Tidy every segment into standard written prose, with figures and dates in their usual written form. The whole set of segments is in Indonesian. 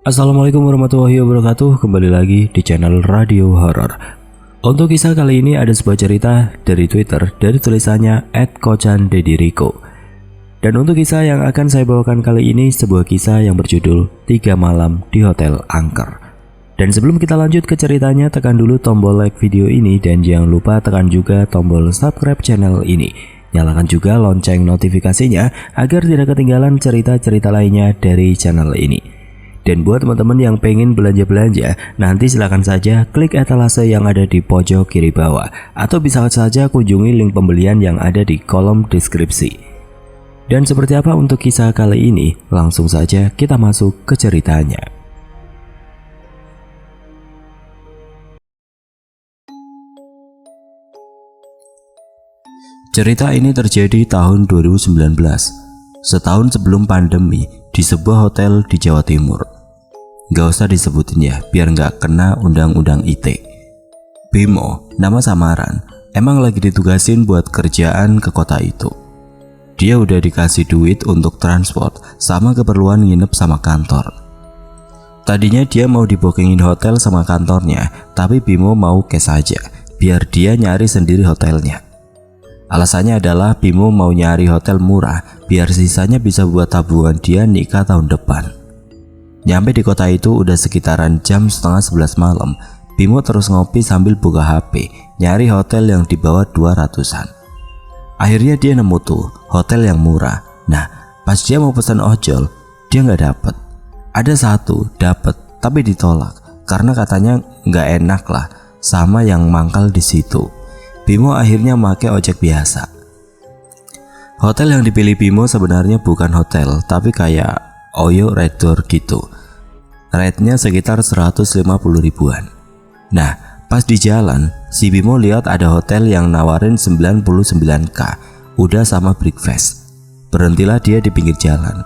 Assalamualaikum warahmatullahi wabarakatuh. Kembali lagi di channel Radio Horor. Untuk kisah kali ini ada sebuah cerita dari Twitter dari tulisannya @kocandedirico. Dan untuk kisah yang akan saya bawakan kali ini sebuah kisah yang berjudul 3 Malam di Hotel Angker. Dan sebelum kita lanjut ke ceritanya, tekan dulu tombol like video ini dan jangan lupa tekan juga tombol subscribe channel ini. Nyalakan juga lonceng notifikasinya agar tidak ketinggalan cerita-cerita lainnya dari channel ini. Dan buat teman-teman yang pengen belanja-belanja, nanti silakan saja klik etalase yang ada di pojok kiri bawah, atau bisa saja kunjungi link pembelian yang ada di kolom deskripsi. Dan seperti apa untuk kisah kali ini? Langsung saja kita masuk ke ceritanya. Cerita ini terjadi tahun 2019, setahun sebelum pandemi, di sebuah hotel di Jawa Timur. Gak usah disebutin ya, biar gak kena undang-undang ITE. Bimo, nama samaran, emang lagi ditugasin buat kerjaan ke kota itu. Dia udah dikasih duit untuk transport sama keperluan nginep sama kantor. Tadinya dia mau dibookingin hotel sama kantornya, tapi Bimo mau cash aja, biar dia nyari sendiri hotelnya. Alasannya adalah Bimo mau nyari hotel murah biar sisanya bisa buat tabungan dia nikah tahun depan. Nyampe di kota itu udah sekitaran jam setengah 11 malam. Bimo terus ngopi sambil buka HP, nyari hotel yang di bawah 200-an. Akhirnya dia nemu tuh hotel yang murah. Nah, pas dia mau pesan ojol, dia nggak dapet. Ada satu dapet tapi ditolak karena katanya nggak enak lah sama yang mangkal di situ. Bimo akhirnya pakai ojek biasa. Hotel yang dipilih Bimo sebenarnya bukan hotel, tapi kayak Oyo Red Door gitu. Rate-nya sekitar 150 ribuan. Nah, pas di jalan, si Bimo lihat ada hotel yang nawarin 99k, udah sama breakfast. Berhentilah dia di pinggir jalan.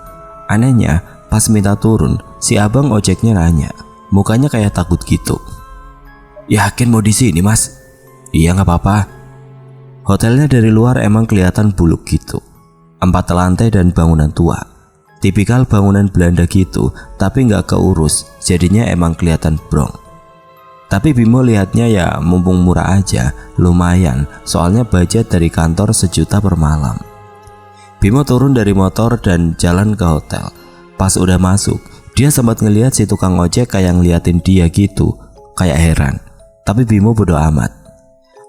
Anehnya, pas minta turun, si abang ojeknya nanya, mukanya kayak takut gitu. "Yakin mau di sini, Mas?" "Iya, nggak apa-apa." Hotelnya dari luar emang kelihatan buluk gitu. 4 lantai dan bangunan tua. Tipikal bangunan Belanda gitu, tapi nggak keurus, jadinya emang kelihatan brong. Tapi Bimo lihatnya ya mumpung murah aja, lumayan, soalnya budget dari kantor 1 juta per malam. Bimo turun dari motor dan jalan ke hotel. Pas udah masuk, dia sempat ngelihat si tukang ojek kayak ngeliatin dia gitu, kayak heran. Tapi Bimo bodo amat.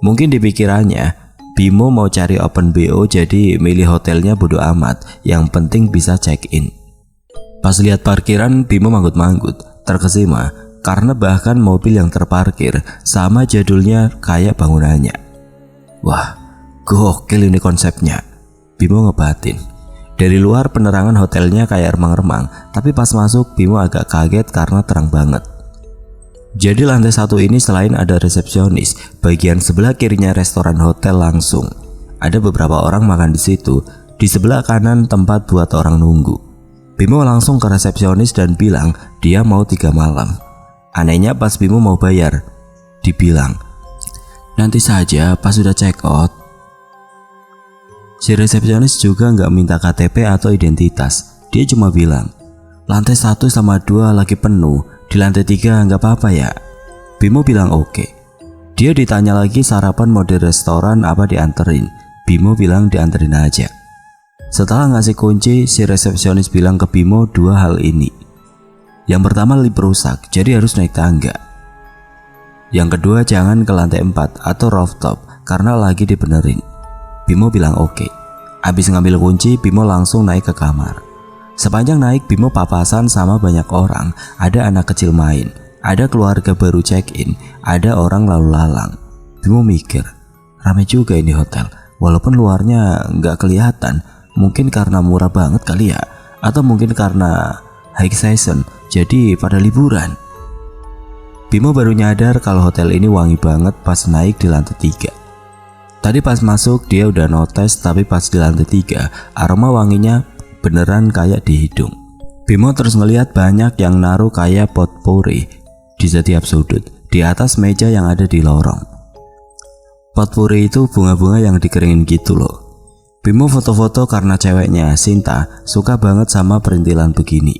Mungkin di pikirannya Bimo mau cari open BO, jadi milih hotelnya bodo amat, yang penting bisa check in. Pas lihat parkiran, Bimo manggut-manggut, terkesima karena bahkan mobil yang terparkir sama jadulnya kayak bangunannya. Wah, gokil ini konsepnya, Bimo ngebatin. Dari luar penerangan hotelnya kayak remang-remang, tapi pas masuk Bimo agak kaget karena terang banget. Jadi lantai 1 ini selain ada resepsionis, bagian sebelah kirinya restoran hotel langsung. Ada beberapa orang makan di situ. Di sebelah kanan tempat buat orang nunggu. Bimo langsung ke resepsionis dan bilang dia mau 3 malam. Anehnya pas Bimo mau bayar, dibilang, "Nanti saja pas sudah check out." Si resepsionis juga nggak minta KTP atau identitas. Dia cuma bilang, "Lantai 1 sama 2 lagi penuh. Di lantai 3 nggak apa-apa ya?" Bimo bilang oke. Dia ditanya lagi sarapan mau di restoran apa dianterin. Bimo bilang dianterin aja. Setelah ngasih kunci, si resepsionis bilang ke Bimo 2 hal ini. Yang pertama, lift rusak, jadi harus naik tangga. Yang kedua, jangan ke lantai 4 atau rooftop karena lagi dibenerin. Bimo bilang oke. Abis ngambil kunci, Bimo langsung naik ke kamar. Sepanjang naik, Bimo papasan sama banyak orang. Ada anak kecil main, ada keluarga baru check-in, ada orang lalu lalang. Bimo mikir, ramai juga ini hotel. Walaupun luarnya nggak kelihatan, mungkin karena murah banget kali ya, atau mungkin karena high season, jadi pada liburan. Bimo baru nyadar kalau hotel ini wangi banget pas naik di lantai 3. Tadi pas masuk dia udah notice, tapi pas di lantai 3 aroma wanginya beneran kayak di hidung. Bimo terus ngeliat banyak yang naruh kayak potpourri di setiap sudut, di atas meja yang ada di lorong. Potpourri itu bunga-bunga yang dikeringin gitu loh. Bimo foto-foto karena ceweknya, Sinta, suka banget sama perintilan begini.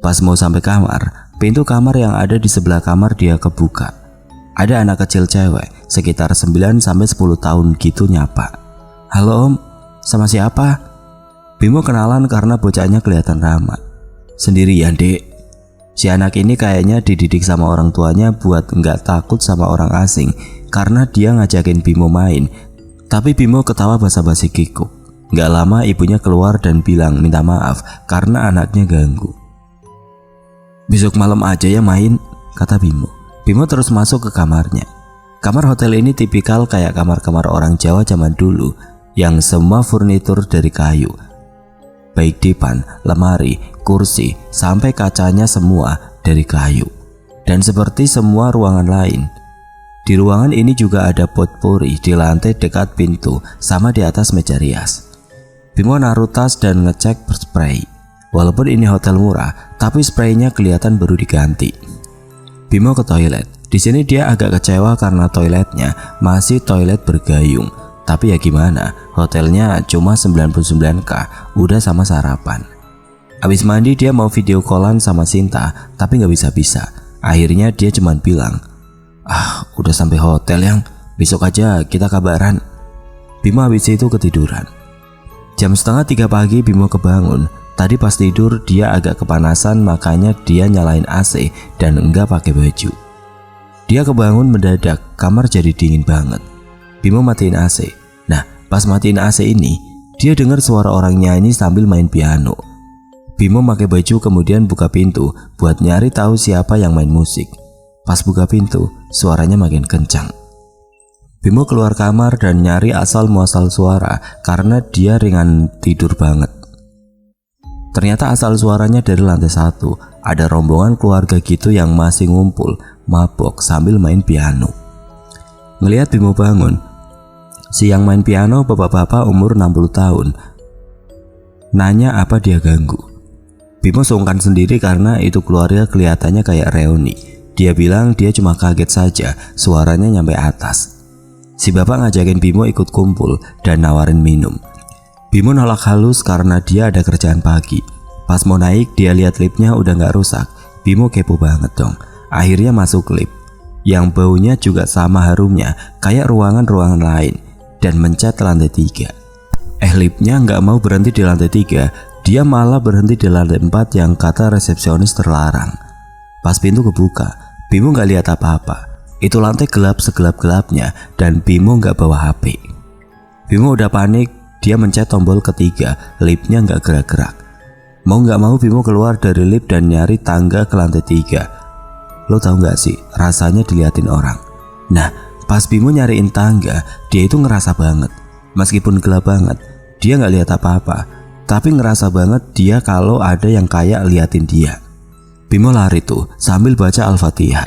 Pas mau sampai kamar, pintu kamar yang ada di sebelah kamar dia kebuka. Ada anak kecil cewek sekitar 9-10 tahun gitu nyapa. "Halo om, sama siapa?" Bimo kenalan karena bocahnya kelihatan ramah. "Sendirian dek." Si anak ini kayaknya dididik sama orang tuanya buat nggak takut sama orang asing karena dia ngajakin Bimo main. Tapi Bimo ketawa basa-basi kikuk. Nggak lama ibunya keluar dan bilang minta maaf karena anaknya ganggu. "Besok malam aja ya main," kata Bimo. Bimo terus masuk ke kamarnya. Kamar hotel ini tipikal kayak kamar-kamar orang Jawa zaman dulu yang semua furnitur dari kayu. Baik dipan, lemari, kursi, sampai kacanya semua dari kayu. Dan seperti semua ruangan lain, di ruangan ini juga ada potpourri di lantai dekat pintu sama di atas meja rias. Bimo naruh tas dan ngecek spray. Walaupun ini hotel murah, tapi spraynya kelihatan baru diganti. Bimo ke toilet. Di sini dia agak kecewa karena toiletnya masih toilet bergayung. Tapi ya gimana, hotelnya cuma 99k, udah sama sarapan. Habis mandi dia mau video callan sama Sinta, tapi gak bisa-bisa. Akhirnya dia cuma bilang, udah sampai hotel yang, besok aja kita kabaran. Bimo habis itu ketiduran. Jam 2:30 pagi Bimo kebangun. Tadi pas tidur dia agak kepanasan, makanya dia nyalain AC dan enggak pakai baju. Dia kebangun mendadak, kamar jadi dingin banget. Bimo matiin AC. Nah, pas matiin AC ini, dia dengar suara orang nyanyi sambil main piano. Bimo pakai baju kemudian buka pintu buat nyari tahu siapa yang main musik. Pas buka pintu, suaranya makin kencang. Bimo keluar kamar dan nyari asal muasal suara karena dia ringan tidur banget. Ternyata asal suaranya dari lantai 1. Ada rombongan keluarga gitu yang masih ngumpul, mabok sambil main piano. Ngelihat Bimo bangun, si yang main piano bapak-bapak umur 60 tahun. Nanya apa dia ganggu. Bimo sungkan sendiri karena itu keluarga kelihatannya kayak reuni. Dia bilang dia cuma kaget saja, suaranya nyampe atas. Si bapak ngajakin Bimo ikut kumpul dan nawarin minum. Bimo nolak halus karena dia ada kerjaan pagi. Pas mau naik dia lihat liftnya udah gak rusak. Bimo kepo banget dong. Akhirnya masuk lift yang baunya juga sama harumnya kayak ruangan-ruangan lain dan mencet lantai 3. Liftnya gak mau berhenti di lantai 3. Dia malah berhenti di lantai 4 yang kata resepsionis terlarang. Pas pintu kebuka, Bimo gak lihat apa-apa. Itu lantai gelap segelap-gelapnya dan Bimo gak bawa HP. Bimo udah panik. Dia mencet tombol ketiga, liftnya nggak gerak-gerak. Mau nggak mau Bimo keluar dari lift dan nyari tangga ke lantai 3. Lo tau nggak sih, rasanya diliatin orang. Nah, pas Bimo nyariin tangga, dia itu ngerasa banget. Meskipun gelap banget, dia nggak lihat apa-apa. Tapi ngerasa banget dia kalau ada yang kayak liatin dia. Bimo lari tuh sambil baca Al-Fatihah.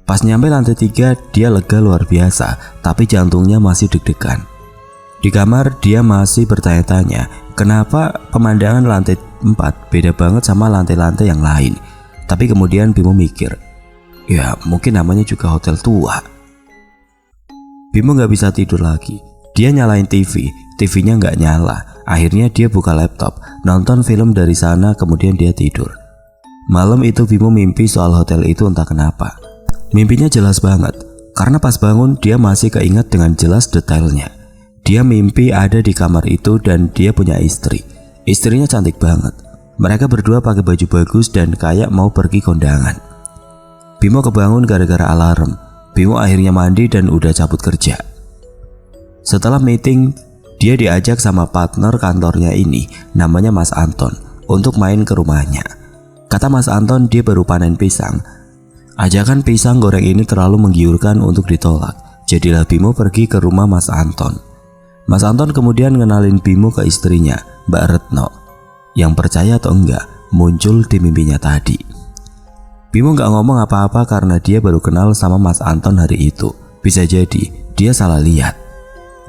Pas nyampe lantai 3, dia lega luar biasa, tapi jantungnya masih deg-degan. Di kamar dia masih bertanya-tanya kenapa pemandangan lantai 4 beda banget sama lantai-lantai yang lain. Tapi kemudian Bimo mikir, ya mungkin namanya juga hotel tua. Bimo gak bisa tidur lagi. Dia nyalain TV, TV-nya gak nyala. Akhirnya dia buka laptop, nonton film dari sana kemudian dia tidur. Malam itu Bimo mimpi soal hotel itu entah kenapa. Mimpinya jelas banget, karena pas bangun dia masih keinget dengan jelas detailnya. Dia mimpi ada di kamar itu dan dia punya istri. Istrinya cantik banget. Mereka berdua pakai baju bagus dan kayak mau pergi kondangan. Bimo kebangun gara-gara alarm. Bimo akhirnya mandi dan udah cabut kerja. Setelah meeting, dia diajak sama partner kantornya ini, namanya Mas Anton, untuk main ke rumahnya. Kata Mas Anton dia baru panen pisang. Ajakan pisang goreng ini terlalu menggiurkan untuk ditolak. Jadilah Bimo pergi ke rumah Mas Anton. Mas Anton kemudian ngenalin Bimo ke istrinya, Mbak Retno, yang percaya atau enggak muncul di mimpinya tadi. Bimo gak ngomong apa-apa karena dia baru kenal sama Mas Anton hari itu. Bisa jadi dia salah lihat.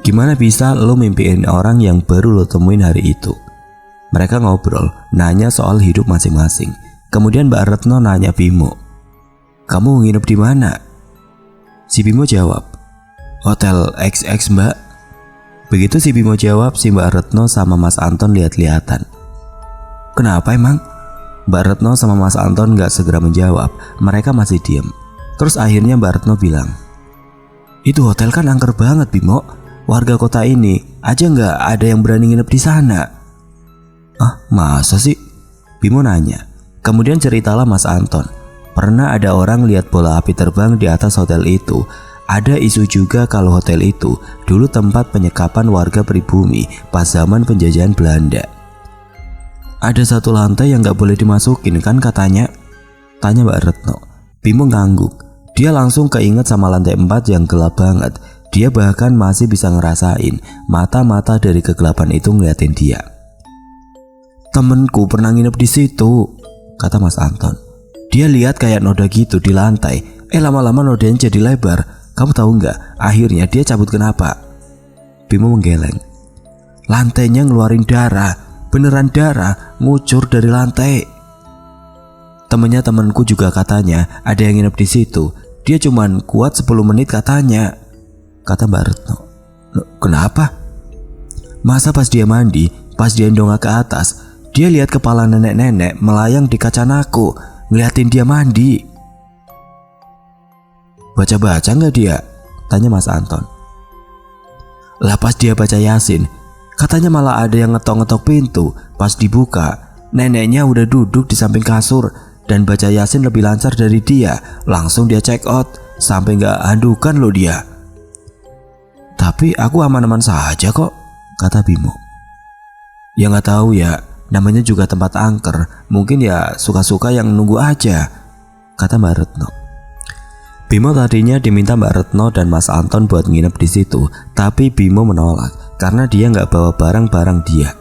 Gimana bisa lo mimpiin orang yang baru lo temuin hari itu? Mereka ngobrol, nanya soal hidup masing-masing. Kemudian Mbak Retno nanya Bimo, kamu nginep di mana? Si Bimo jawab, Hotel XX Mbak. Begitu si Bimo jawab, si Mbak Retno sama Mas Anton lihat-lihatan. Kenapa emang? Mbak Retno sama Mas Anton gak segera menjawab, mereka masih diem. Terus akhirnya Mbak Retno bilang, "Itu hotel kan angker banget Bimo, warga kota ini aja gak ada yang berani nginep di sana." "Ah, masa sih?" Bimo nanya. Kemudian ceritalah Mas Anton, pernah ada orang lihat bola api terbang di atas hotel itu. Ada isu juga kalau hotel itu dulu tempat penyekapan warga pribumi pas zaman penjajahan Belanda. "Ada satu lantai yang gak boleh dimasukin kan katanya?" tanya Mbak Retno. Bimo ngangguk. Dia langsung keinget sama lantai 4 yang gelap banget. Dia bahkan masih bisa ngerasain mata-mata dari kegelapan itu ngeliatin dia. "Temenku pernah nginep di situ," kata Mas Anton. "Dia lihat kayak noda gitu di lantai. Lama-lama nodanya jadi lebar. Kamu tahu nggak? Akhirnya dia cabut kenapa?" Bimo menggeleng. "Lantainya ngeluarin darah. Beneran darah ngucur dari lantai." "Temennya temanku juga katanya ada yang nginep di situ. Dia cuman kuat 10 menit katanya," kata Mbak Retno. "Kenapa?" "Masa pas dia mandi, pas dia ndongak ke atas, dia lihat kepala nenek-nenek melayang di kaca naku, ngeliatin dia mandi." "Baca-baca nggak dia?" tanya Mas Anton. "Lah pas dia baca Yasin, katanya malah ada yang ngetok-ngetok pintu. Pas dibuka, neneknya udah duduk di samping kasur dan baca Yasin lebih lancar dari dia. Langsung dia check out, sampai nggak handukan loh dia." "Tapi aku aman-aman saja kok," kata Bimo. "Ya nggak tahu ya, namanya juga tempat angker. Mungkin ya suka-suka yang nunggu aja," kata Mbak Retno. Bimo tadinya diminta Mbak Retno dan Mas Anton buat nginep di situ, tapi Bimo menolak karena dia nggak bawa barang-barang dia.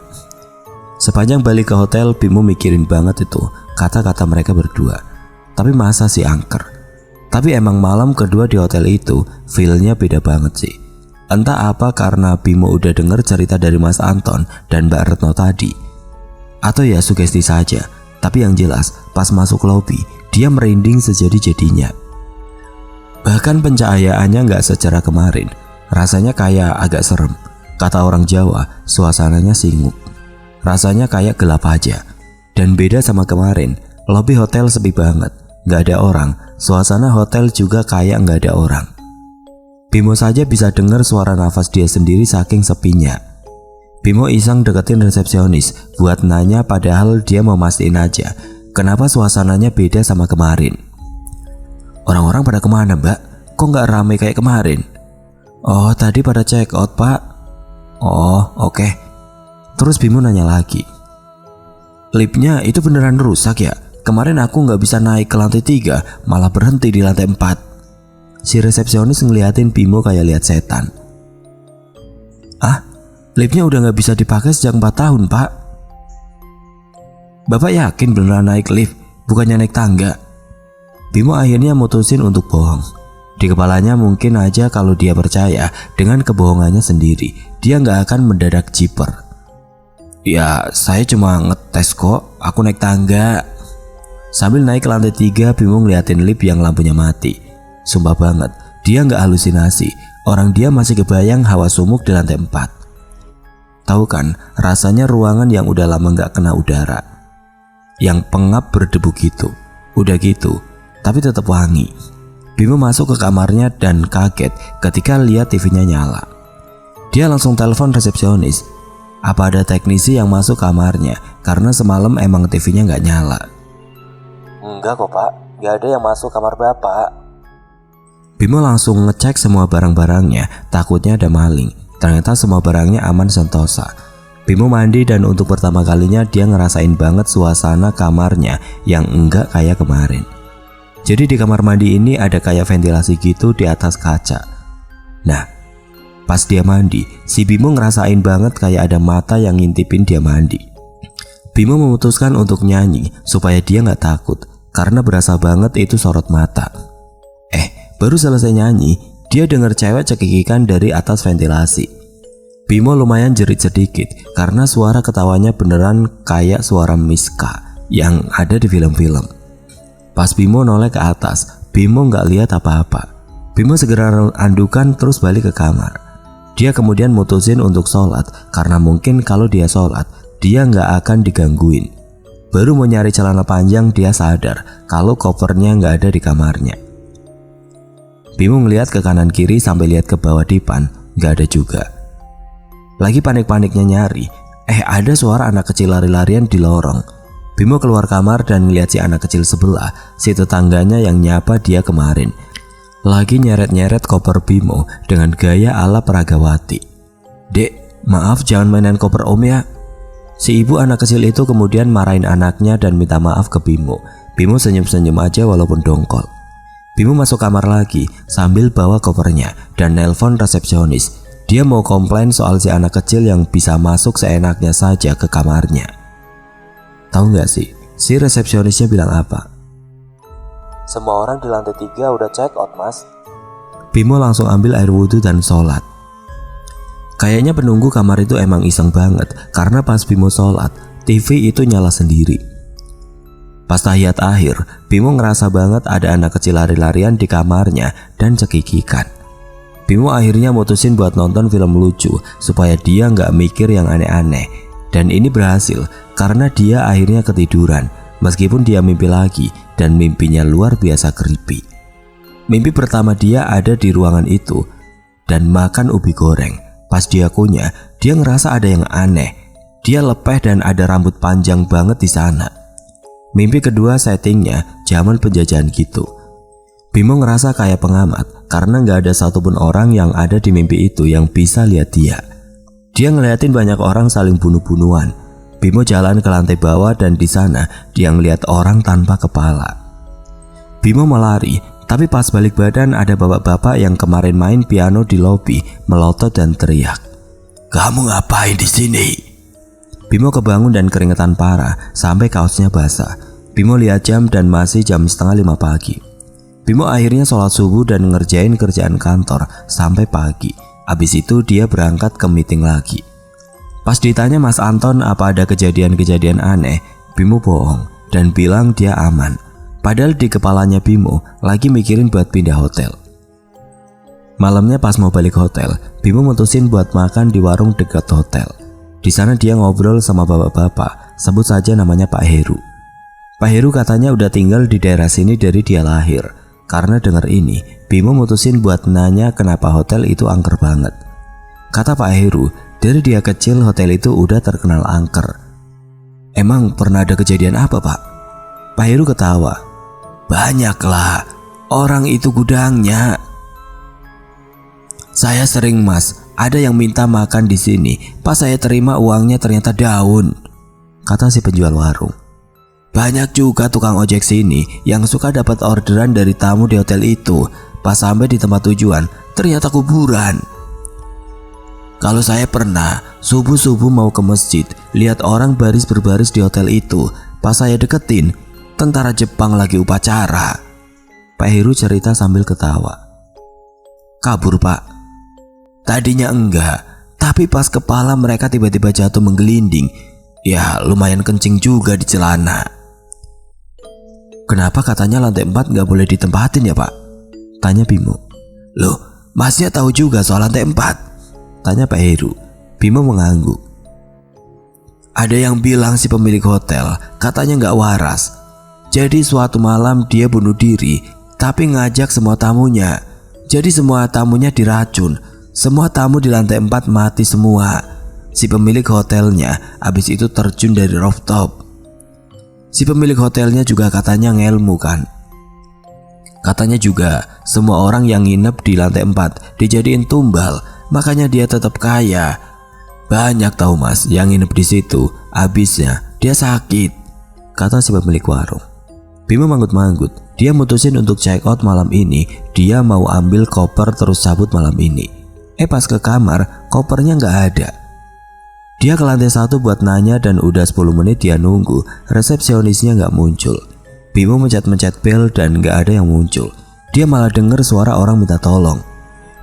Sepanjang balik ke hotel, Bimo mikirin banget itu kata-kata mereka berdua. Tapi masa sih angker? Tapi emang malam kedua di hotel itu feel-nya beda banget sih. Entah apa karena Bimo udah denger cerita dari Mas Anton dan Mbak Retno tadi, atau ya sugesti saja. Tapi yang jelas pas masuk lobi dia merinding sejadi-jadinya. Bahkan pencahayaannya nggak secerah kemarin. Rasanya kayak agak serem. Kata orang Jawa, suasananya singgup. Rasanya kayak gelap aja. Dan beda sama kemarin, lobi hotel sepi banget. Nggak ada orang. Suasana hotel juga kayak nggak ada orang. Bimo saja bisa dengar suara nafas dia sendiri saking sepinya. Bimo iseng deketin resepsionis buat nanya, padahal dia mau mastiin aja kenapa suasananya beda sama kemarin. "Orang-orang pada kemana mbak? Kok nggak rame kayak kemarin?" "Oh tadi pada check out pak." "Oh oke." Terus Bimo nanya lagi, "Liftnya itu beneran rusak ya? Kemarin aku nggak bisa naik ke lantai 3, malah berhenti di lantai 4. Si resepsionis ngeliatin Bimo kayak lihat setan. "Ah, liftnya udah nggak bisa dipakai sejak 4 tahun pak." "Bapak yakin beneran naik lift, bukannya naik tangga?" Bimo akhirnya mutusin untuk bohong. Di kepalanya mungkin aja kalau dia percaya dengan kebohongannya sendiri, dia nggak akan mendadak jiper. "Ya saya cuma ngetes kok, aku naik tangga." Sambil naik ke lantai 3, Bimo ngeliatin lift yang lampunya mati. Sumpah banget, dia nggak halusinasi. Orang dia masih kebayang hawa sumuk di lantai 4. Tahu kan, rasanya ruangan yang udah lama nggak kena udara, yang pengap berdebu gitu. Udah gitu, tapi tetap wangi. Bimo masuk ke kamarnya dan kaget ketika lihat TV-nya nyala. Dia langsung telepon resepsionis. Apa ada teknisi yang masuk kamarnya karena semalam emang TV-nya nggak nyala. "Enggak kok pak, nggak ada yang masuk kamar bapak." Bimo langsung ngecek semua barang-barangnya, takutnya ada maling. Ternyata semua barangnya aman sentosa. Bimo mandi dan untuk pertama kalinya dia ngerasain banget suasana kamarnya yang enggak kayak kemarin. Jadi di kamar mandi ini ada kayak ventilasi gitu di atas kaca. Nah, pas dia mandi, si Bimo ngerasain banget kayak ada mata yang ngintipin dia mandi. Bimo memutuskan untuk nyanyi supaya dia nggak takut, karena berasa banget itu sorot mata. Baru selesai nyanyi, dia dengar cewek cekikikan dari atas ventilasi. Bimo lumayan jerit sedikit karena suara ketawanya beneran kayak suara Miska yang ada di film-film. Pas Bimo noleh ke atas, Bimo nggak lihat apa-apa. Bimo segera andukan terus balik ke kamar. Dia kemudian mutusin untuk sholat karena mungkin kalau dia sholat, dia nggak akan digangguin. Baru mau nyari celana panjang dia sadar kalau kopernya nggak ada di kamarnya. Bimo ngeliat ke kanan kiri sampai lihat ke bawah dipan, nggak ada juga. Lagi panik-paniknya nyari, ada suara anak kecil lari-larian di lorong. Bimo keluar kamar dan ngeliat si anak kecil sebelah, si tetangganya yang nyapa dia kemarin, lagi nyeret-nyeret koper Bimo dengan gaya ala peragawati. "Dek, maaf jangan mainan koper om ya." Si ibu anak kecil itu kemudian marahin anaknya dan minta maaf ke Bimo. Bimo senyum-senyum aja walaupun dongkol. Bimo masuk kamar lagi sambil bawa kopernya dan nelpon resepsionis. Dia mau komplain soal si anak kecil yang bisa masuk seenaknya saja ke kamarnya. Tahu nggak sih, si resepsionisnya bilang apa? "Semua orang di lantai 3 udah check out, mas." Bimo langsung ambil air wudhu dan sholat. Kayaknya penunggu kamar itu emang iseng banget, karena pas Bimo sholat, TV itu nyala sendiri. Pas tahiyat akhir, Bimo ngerasa banget ada anak kecil lari-larian di kamarnya dan cekikikan. Bimo akhirnya mutusin buat nonton film lucu supaya dia nggak mikir yang aneh-aneh. Dan ini berhasil karena dia akhirnya ketiduran meskipun dia mimpi lagi dan mimpinya luar biasa creepy. Mimpi pertama dia ada di ruangan itu dan makan ubi goreng. Pas dia kunyah, dia ngerasa ada yang aneh. Dia lepeh dan ada rambut panjang banget di sana. Mimpi kedua settingnya zaman penjajahan gitu. Bimo ngerasa kayak pengamat karena nggak ada satupun orang yang ada di mimpi itu yang bisa lihat dia. Dia ngeliatin banyak orang saling bunuh-bunuhan. Bimo jalan ke lantai bawah dan di sana dia ngeliat orang tanpa kepala. Bimo melari, tapi pas balik badan ada bapak-bapak yang kemarin main piano di lobi melotot dan teriak, "Kamu ngapain di sini?" Bimo kebangun dan keringetan parah sampai kaosnya basah. Bimo lihat jam dan masih jam 4:30 pagi. Bimo akhirnya sholat subuh dan ngerjain kerjaan kantor sampai pagi. Abis itu dia berangkat ke meeting lagi. Pas ditanya Mas Anton apa ada kejadian-kejadian aneh, Bimo bohong dan bilang dia aman. Padahal di kepalanya Bimo lagi mikirin buat pindah hotel. Malamnya pas mau balik hotel, Bimo mutusin buat makan di warung dekat hotel. Di sana dia ngobrol sama bapak-bapak, sebut saja namanya Pak Heru. Pak Heru katanya udah tinggal di daerah sini dari dia lahir. Karena dengar ini, Bimo mutusin buat nanya kenapa hotel itu angker banget. Kata Pak Heru, dari dia kecil hotel itu udah terkenal angker. "Emang pernah ada kejadian apa, Pak?" Pak Heru ketawa. "Banyaklah, orang itu gudangnya. Saya sering mas, ada yang minta makan di sini. Pas saya terima uangnya ternyata daun," kata si penjual warung. "Banyak juga tukang ojek sini yang suka dapat orderan dari tamu di hotel itu. Pas sampai di tempat tujuan, ternyata kuburan. Kalau saya pernah subuh-subuh mau ke masjid, lihat orang baris berbaris di hotel itu. Pas saya deketin, tentara Jepang lagi upacara." Pak Heru cerita sambil ketawa. "Kabur, Pak?" "Tadinya enggak, tapi pas kepala mereka tiba-tiba jatuh menggelinding. Ya lumayan kencing juga di celana." "Kenapa katanya lantai 4 gak boleh ditempatin ya, Pak?" tanya Bimo. "Loh, masnya tahu juga soal lantai 4? tanya Pak Heru. Bimo mengangguk. "Ada yang bilang si pemilik hotel katanya gak waras. Jadi suatu malam dia bunuh diri, tapi ngajak semua tamunya. Jadi semua tamunya diracun. Semua tamu di lantai 4 mati semua. Si pemilik hotelnya habis itu terjun dari rooftop. Si pemilik hotelnya juga katanya ngelmu kan. Katanya juga semua orang yang nginep di lantai 4 dijadiin tumbal, makanya dia tetap kaya. Banyak tahu mas yang nginep di situ, habisnya dia sakit," kata si pemilik warung. Bimo manggut-manggut. Dia mutusin untuk check out malam ini. Dia mau ambil koper terus cabut malam ini. Pas ke kamar, kopernya nggak ada. Dia ke lantai 1 buat nanya dan udah 10 menit dia nunggu, resepsionisnya gak muncul. Bimo mencet-mencet bel dan gak ada yang muncul. Dia malah denger suara orang minta tolong.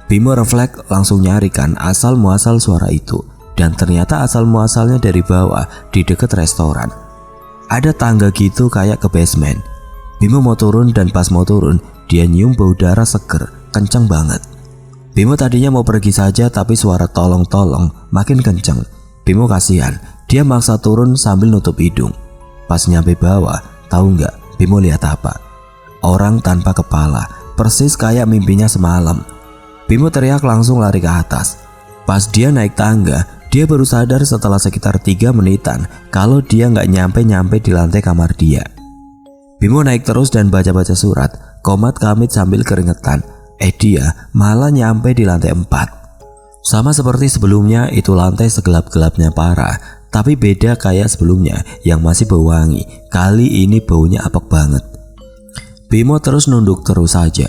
Bimo refleks langsung nyarikan asal muasal suara itu. Dan ternyata asal muasalnya dari bawah di dekat restoran. Ada tangga gitu kayak ke basement. Bimo mau turun dan pas mau turun, dia nyium bau darah seger, kenceng banget. Bimo tadinya mau pergi saja tapi suara tolong-tolong makin kenceng. Bimo kasihan, dia maksa turun sambil nutup hidung. Pas nyampe bawah, tahu nggak Bimo lihat apa? Orang tanpa kepala, persis kayak mimpinya semalam. Bimo teriak langsung lari ke atas. Pas dia naik tangga, dia baru sadar setelah sekitar 3 menitan kalau dia nggak nyampe di lantai kamar dia. Bimo naik terus dan baca-baca surat, komat kamit sambil keringetan. Dia malah nyampe di lantai 4. Sama seperti sebelumnya, itu lantai segelap-gelapnya parah. Tapi beda kayak sebelumnya yang masih bau wangi. Kali ini baunya apek banget. Bimo terus nunduk terus saja.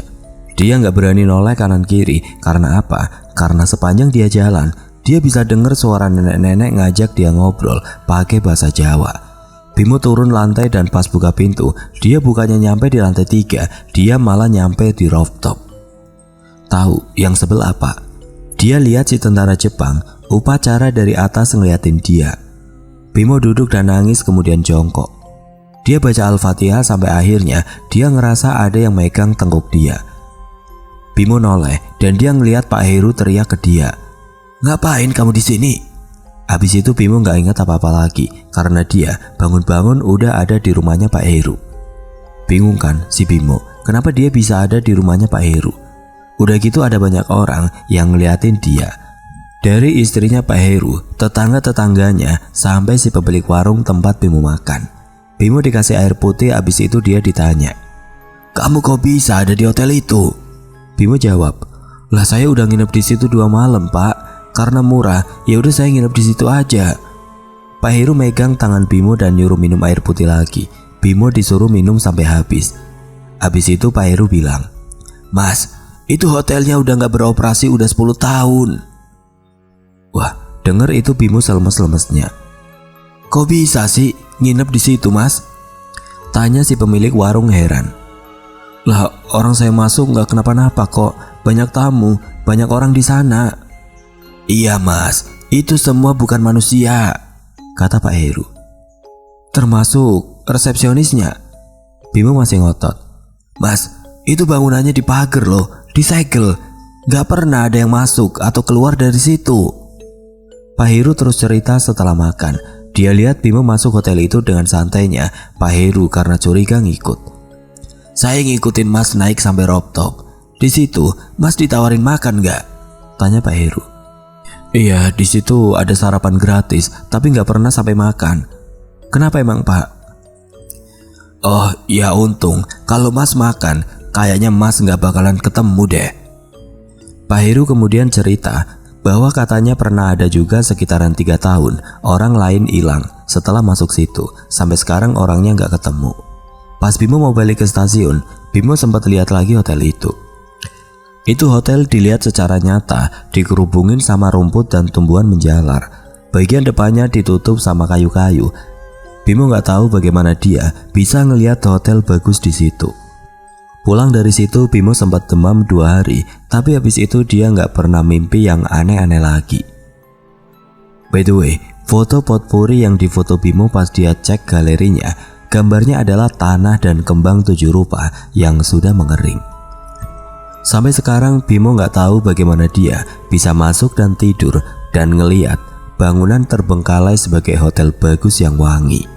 Dia nggak berani noleh kanan kiri. Karena apa? Karena sepanjang dia jalan, dia bisa dengar suara nenek-nenek ngajak dia ngobrol pakai bahasa Jawa. Bimo turun lantai dan pas buka pintu, dia bukannya nyampe di lantai 3, dia malah nyampe di rooftop. Tahu yang sebel apa? Dia lihat si tentara Jepang upacara dari atas ngeliatin dia. Bimo duduk dan nangis kemudian jongkok. Dia baca Al-Fatihah sampai akhirnya dia ngerasa ada yang megang tengkuk dia. Bimo noleh dan dia ngeliat Pak Heru teriak ke dia, "Ngapain kamu di sini?" Habis itu Bimo nggak ingat apa-apa lagi karena dia bangun-bangun udah ada di rumahnya Pak Heru. Bingung kan si Bimo, kenapa dia bisa ada di rumahnya Pak Heru? Udah gitu ada banyak orang yang ngeliatin dia. Dari istrinya Pak Heru, tetangga-tetangganya, sampai si pemilik warung tempat Bimo makan. Bimo dikasih air putih, habis itu dia ditanya, "Kamu kok bisa ada di hotel itu?" Bimo jawab, "Lah saya udah nginep di situ 2 malam Pak, karena murah, ya udah saya nginep di situ aja." Pak Heru megang tangan Bimo dan nyuruh minum air putih lagi. Bimo disuruh minum sampai habis. Habis itu Pak Heru bilang, "Mas, itu hotelnya udah gak beroperasi udah 10 tahun. Wah, denger itu Bimo selemes-lemesnya. "Kok bisa sih nginep di situ Mas?" tanya si pemilik warung heran. "Lah orang saya masuk gak kenapa-napa kok, banyak tamu, banyak orang di sana." "Iya Mas, itu semua bukan manusia," kata Pak Heru. "Termasuk resepsionisnya?" Bimo masih ngotot. "Mas, itu bangunannya dipagar loh, disegel, gak pernah ada yang masuk atau keluar dari situ." Pak Heru terus cerita setelah makan. Dia lihat Bimo masuk hotel itu dengan santainya. Pak Heru karena curiga ngikut. "Saya ngikutin Mas naik sampai rooftop. Di situ Mas ditawarin makan gak?" tanya Pak Heru. "Iya, di situ ada sarapan gratis, tapi gak pernah sampai makan." "Kenapa emang Pak?" "Oh ya untung, kalau Mas makan, kayaknya Mas gak bakalan ketemu deh." Pak Heru kemudian cerita bahwa katanya pernah ada juga sekitaran 3 tahun orang lain hilang setelah masuk situ. Sampai sekarang orangnya gak ketemu. Pas Bimo mau balik ke stasiun, Bimo sempat lihat lagi hotel itu. Itu hotel dilihat secara nyata dikerubungin sama rumput dan tumbuhan menjalar. Bagian depannya ditutup sama kayu-kayu. Bimo gak tahu bagaimana dia bisa ngelihat hotel bagus di situ. Pulang dari situ Bimo sempat demam 2 hari, tapi habis itu dia nggak pernah mimpi yang aneh-aneh lagi. By the way, foto potpuri yang difoto Bimo pas dia cek galerinya, gambarnya adalah tanah dan kembang 7 rupa yang sudah mengering. Sampai sekarang Bimo nggak tahu bagaimana dia bisa masuk dan tidur dan ngeliat bangunan terbengkalai sebagai hotel bagus yang wangi.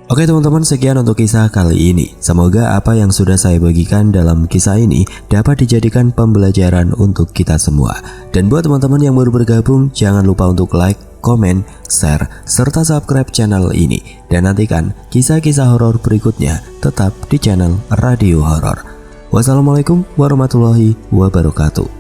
Oke teman-teman, sekian untuk kisah kali ini. Semoga apa yang sudah saya bagikan dalam kisah ini dapat dijadikan pembelajaran untuk kita semua. Dan buat teman-teman yang baru bergabung, jangan lupa untuk like, komen, share, serta subscribe channel ini. Dan nantikan kisah-kisah horor berikutnya tetap di channel Radio Horor. Wassalamualaikum warahmatullahi wabarakatuh.